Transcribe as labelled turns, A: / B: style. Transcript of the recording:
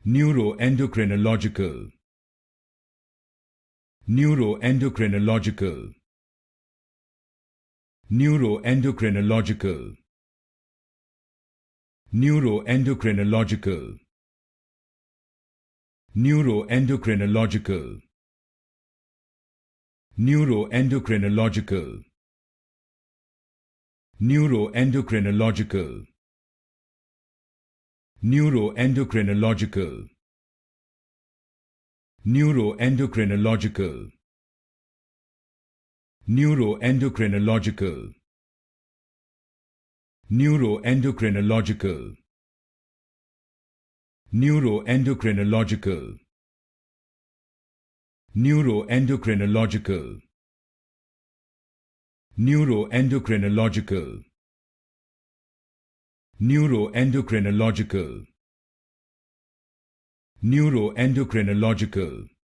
A: Neuroendocrinological. Neuroendocrinological. Neuroendocrinological. Neuroendocrinological. Neuroendocrinological. Neuroendocrinological. Neuroendocrinological. Neuroendocrinological. Neuroendocrinological. Neuroendocrinological. Neuroendocrinological. Neuroendocrinological. Neuroendocrinological. Neuroendocrinological. Neuroendocrinological. Neuroendocrinological.